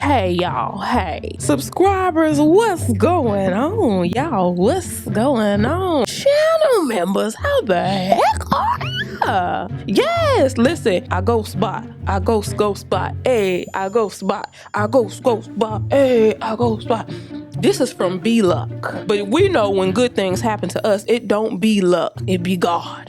Hey y'all, hey subscribers, what's going on? Y'all, what's going on? Channel members, how the heck are ya? Yes, listen, I go spot, I go spot, hey, I go spot, I go spot, hey, I go spot. This is from B Luck, but we know when good things happen to us, it don't be luck, it be God.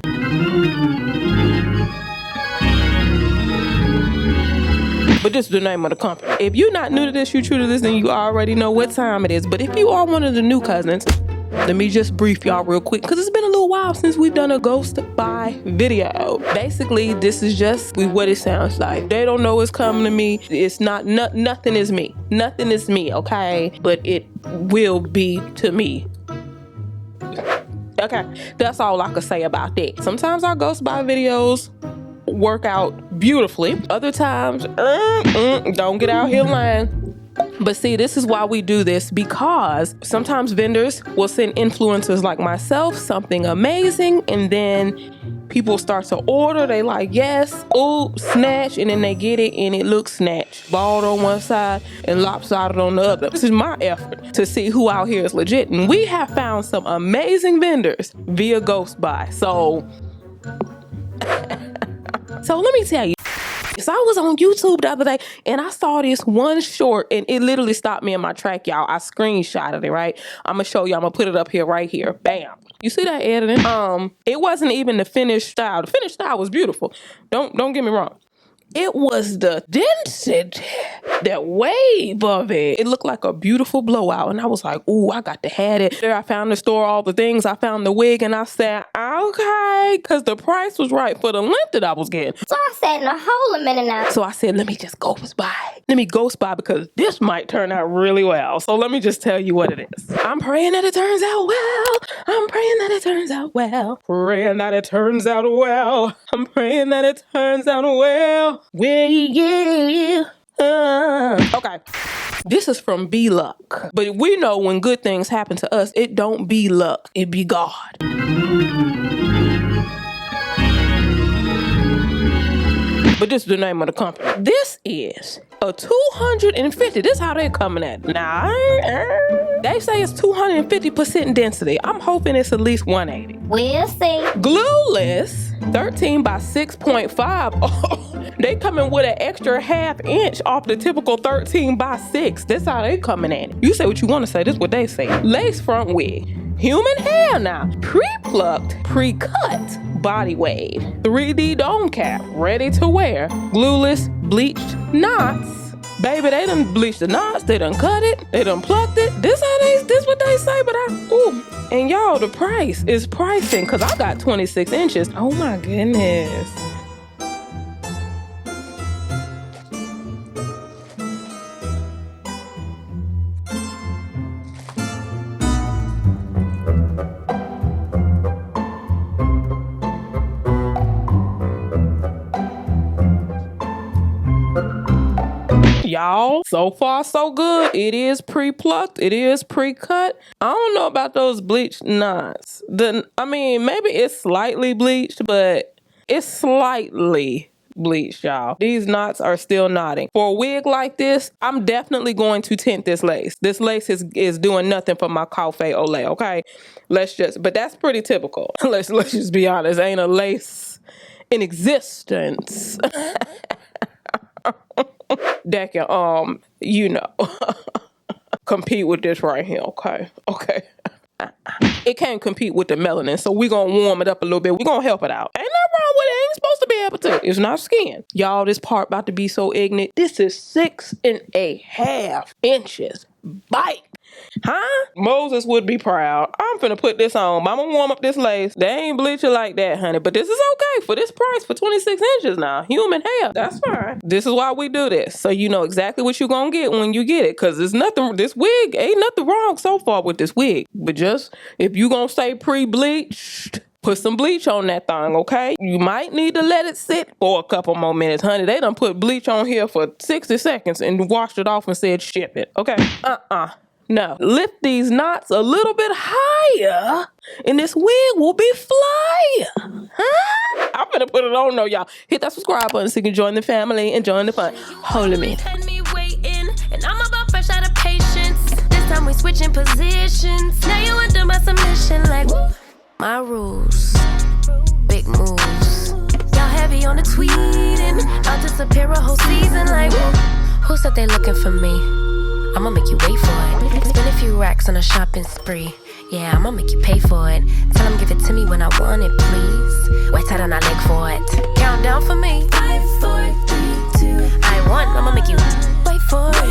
But this is the name of the company. If you're not new to this, you true to this, then you already know what time it is. But if you are one of the new cousins, let me just brief y'all real quick, because it's been a little while since we've done a ghost buy video. Basically, this is just what it sounds like. They don't know it's coming to me. It's not, nothing is me. Nothing is me, okay? But it will be to me. Okay, that's all I can say about that. Sometimes our ghost buy videos work out beautifully. Other times, don't get out here lying. But see, this is why we do this, because sometimes vendors will send influencers like myself something amazing, and then people start to order. They like, yes, ooh, snatch, and then they get it and it looks snatched, bald on one side and lopsided on the other. This is my effort to see who out here is legit, and we have found some amazing vendors via ghost buy. So let me tell you. So I was on YouTube the other day and I saw this one short and it literally stopped me in my track, y'all. I screenshotted it, right? I'm gonna show you. I'm gonna put it up here, right here. Bam. You see that editing? It wasn't even the finished style. The finished style was beautiful. Don't get me wrong. It was the density, that wave of it. It looked like a beautiful blowout. And I was like, ooh, I got to have it. There I found the store, all the things. I found the wig and I said, okay, because the price was right for the length that I was getting. So I sat in a hole a minute now. So I said, let me just ghost buy. Let me ghost buy because this might turn out really well. So let me just tell you what it is. I'm praying that it turns out well. I'm praying that it turns out well. Praying that it turns out well. I'm praying that it turns out well. Okay, this is from B Luck, but we know when good things happen to us, it don't be luck, it be God. But this is the name of the company. This is a 250. This is how they're coming at. Nah, they say it's 250% density. I'm hoping it's at least 180. We'll see. Glueless, 13 by 6.5. Oh, they coming with an extra ½ inch off the typical 13 by 6. That's how they coming at it. You say what you want to say. This is what they say. Lace front wig. Human hair now. Pre-plucked, pre-cut. Body wave, 3D dome cap, ready to wear, glueless, bleached knots. Baby, they done bleached the knots, they done cut it, they done plucked it. This what they say, but and y'all, the price is pricing, cause I got 26 inches. Oh my goodness. Y'all, so far so good. It is pre-plucked. It is pre-cut. I don't know about those bleached knots. I mean, maybe it's slightly bleached, but it's slightly bleached, y'all. These knots are still knotting. For a wig like this, I'm definitely going to tint this lace. This lace is doing nothing for my coiffure olay, okay? But that's pretty typical. Let's just be honest. Ain't a lace in existence that can, compete with this right here, okay? It can't compete with the melanin, so we're gonna warm it up a little bit. We're gonna help it out. Ain't nothing wrong with it. Ain't supposed to be able to. It's not skin. Y'all, this part about to be so ignorant. This is 6.5 inches. Bite. Huh? Moses would be proud. I'm finna put this on. I'm gonna warm up this lace. They ain't bleaching like that, honey. But this is okay for this price for 26 inches now. Human hair. That's fine. This is why we do this. So you know exactly what you're gonna get when you get it. Cause there's nothing, this wig, ain't nothing wrong so far with this wig. But just, if you gonna stay pre-bleached, put some bleach on that thing, okay? You might need to let it sit for a couple more minutes, honey. They done put bleach on here for 60 seconds and washed it off and said ship it, okay? No, lift these knots a little bit higher and this wig will be flyer. Huh? I'm gonna put it on though, y'all. Hit that subscribe button so you can join the family and join the fun. Hold a minute. switching positions. Now you under my submission, like woo. My rules, big moves. Y'all heavy on the tweeting. I'll disappear a whole season, like woo. Who said they looking for me? I'ma make you wait for it. Spend a few racks on a shopping spree. Yeah, I'ma make you pay for it. Tell them give it to me when I want it, please. Wait tight on that leg for it. Count down for me. 5, 4, 3, 2. I want, I'ma make you wait for it.